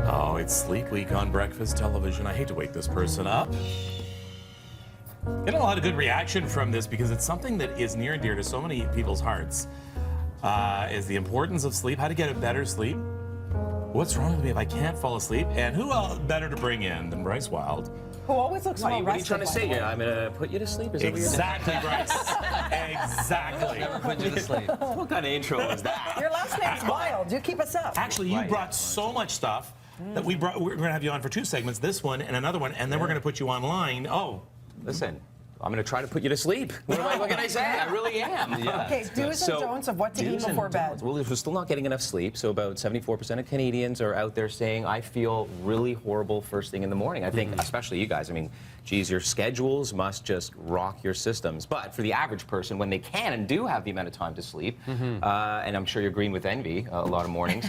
Oh, it's Sleep Week on breakfast television. I hate to wake this person up. Getting a lot of good reaction from this because it's something that is near and dear to so many people's hearts. Is the importance of sleep, how to get a better sleep. What's wrong with me if I can't fall asleep? And who else better to bring in than Bryce Wylde? Who always looks well rested. What are you trying to say? I'm going to put you to sleep? Is that what you're saying? Exactly, Bryce. Exactly. Never put you to sleep. What kind of intro was that? Your last name's Wylde. You keep us up. Actually, you brought so much stuff that we're going to have you on for 2 segments, this one and another one, and then we're going to put you online. Oh. Listen. I'm going to try to put you to sleep. What can I say? I really am. Yeah. Okay, do's and don'ts of what to eat before bed. Well, if we're still not getting enough sleep, so about 74% of Canadians are out there saying, I feel really horrible first thing in the morning. I think, especially you guys, I mean, geez, your schedules must just rock your systems. But for the average person, when they can and do have the amount of time to sleep, and I'm sure you're green with envy a lot of mornings,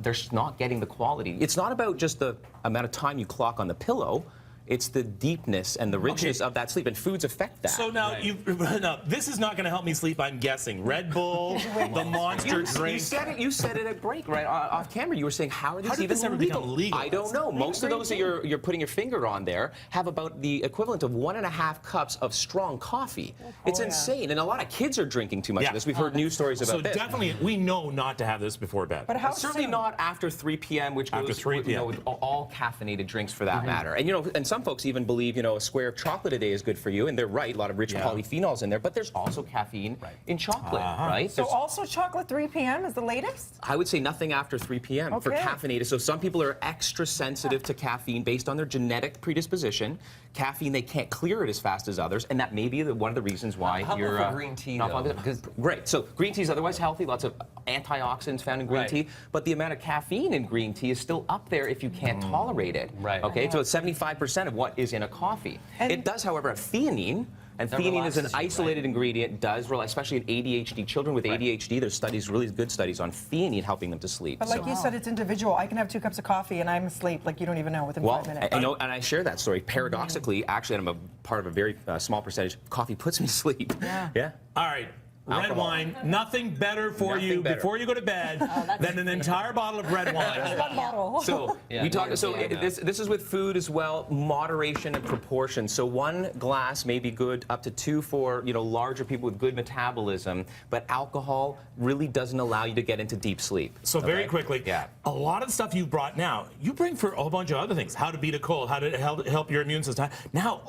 they're not getting the quality. It's not about just the amount of time you clock on the pillow. It's the deepness and the richness of that sleep, and foods affect that. So now, now this is not going to help me sleep, I'm guessing. Red Bull, the Monster drink. You said it at break, right, off camera. You were saying, how are these even even legal? I don't know. Most of those that you're putting your finger on there have about the equivalent of 1.5 cups of strong coffee. It's insane, and a lot of kids are drinking too much of this. We've heard news stories about this. So definitely, we know not to have this before bed. But how certainly not after 3 p.m., which after goes 3 p.m. with all caffeinated drinks for that matter. And and some folks even believe, a square of chocolate a day is good for you, and they're right, a lot of rich polyphenols in there, but there's also caffeine in chocolate, right? So also chocolate 3 p.m. is the latest? I would say nothing after 3 p.m. for caffeinated. So some people are extra sensitive to caffeine based on their genetic predisposition. Caffeine, they can't clear it as fast as others, and that may be one of the reasons why you're for green tea, though? Great. So green tea is otherwise healthy, lots of antioxidants found in green tea, but the amount of caffeine in green tea is still up there if you can't tolerate it. Right. Okay, so it's 75% of what is in a coffee. It does, however, have theanine. And theanine is an isolated ingredient, especially in ADHD. Children with ADHD, there's studies, really good studies on theanine helping them to sleep. But like you said, it's individual. I can have 2 cups of coffee and I'm asleep, like you don't even know, within 5 minutes. And I share that story. Paradoxically, actually, I'm a part of a very small percentage, coffee puts me to sleep. Yeah. All right. Red wine, nothing better for you before you go to bed than an entire bottle of red wine. One bottle. So we talk. So this is with food as well. Moderation and proportion. So 1 glass may be good, up to 2 for larger people with good metabolism. But alcohol really doesn't allow you to get into deep sleep. So very quickly, a lot of the stuff you brought now, you bring for a whole bunch of other things. How to beat a cold, how to help your immune system. Now,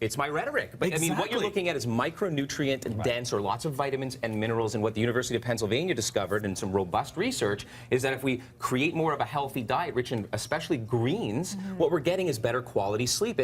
it's my rhetoric. But I mean, what you're looking at is micronutrient dense, or lots of vitamins and minerals. And what the University of Pennsylvania discovered in some robust research is that if we create more of a healthy diet, rich in especially greens, what we're getting is better quality sleep.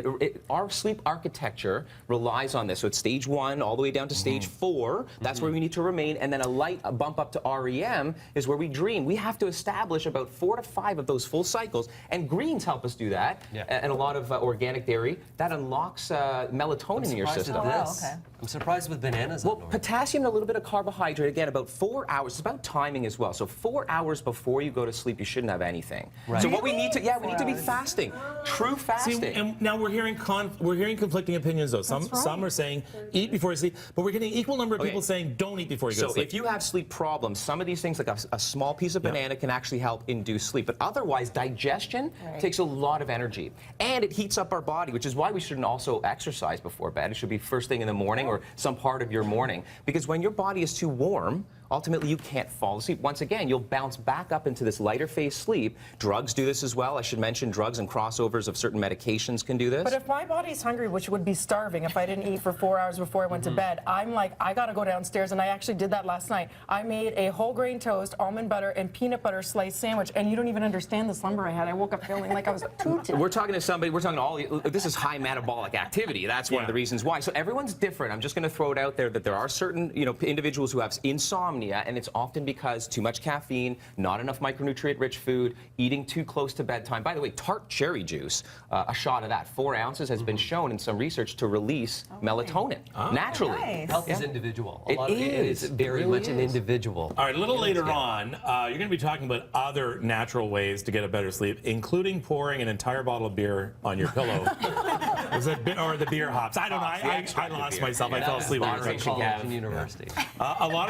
Our sleep architecture relies on this. So it's stage 1 all the way down to stage 4. That's where we need to remain. And then a bump up to REM is where we dream. We have to establish about 4 to 5 of those full cycles. And greens help us do that. And a lot of organic dairy. That unlocks melatonin in your system. I'm surprised with bananas. Potassium and a little bit of carbohydrate, again, about 4 hours. It's about timing as well. So 4 hours before you go to sleep, you shouldn't have anything. So what we need to, we need to be fasting. True fasting. See, and now we're hearing conflicting opinions though. Some are saying eat before you sleep, but we're getting an equal number of people saying don't eat before you go to sleep. So if you have sleep problems, some of these things like a small piece of banana can actually help induce sleep. But otherwise, digestion takes a lot of energy. And it heats up our body, which is why we shouldn't also exercise before bed. It should be first thing in the morning or some part of your morning. Because when your body is too warm, ultimately you can't fall asleep. Once again, you'll bounce back up into this lighter phase sleep. Drugs do this as well. I should mention drugs and crossovers of certain medications can do this. But if my body's hungry, which would be starving if I didn't eat for 4 hours before I went to bed, I'm like, I gotta go downstairs, and I actually did that last night. I made a whole grain toast, almond butter, and peanut butter sliced sandwich, and you don't even understand the slumber I had. I woke up feeling like I was too We're talking to somebody, we're talking to all, this is high metabolic activity. That's one of the reasons why. So everyone's different. I'm just gonna throw it out there that there are certain, individuals who have insomnia, and it's often because too much caffeine, not enough micronutrient-rich food, eating too close to bedtime. By the way, tart cherry juice, a shot of that, 4 ounces, has been shown in some research to release melatonin naturally. Nice. Health is individual. It is. It's very much an individual. All right, a little later on, you're going to be talking about other natural ways to get a better sleep, including pouring an entire bottle of beer on your pillow Was it or the beer hops? I don't know. I extracted lost beer. myself. I fell asleep on your Moderation, question. Kev. College and university. A lot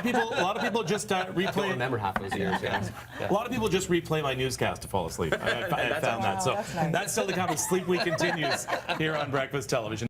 of people just Don't replay. remember half those years. Yeah. A lot of people just replay my newscast to fall asleep. I found that. So that's nice. that's still to come as Sleep Week continues here on Breakfast Television.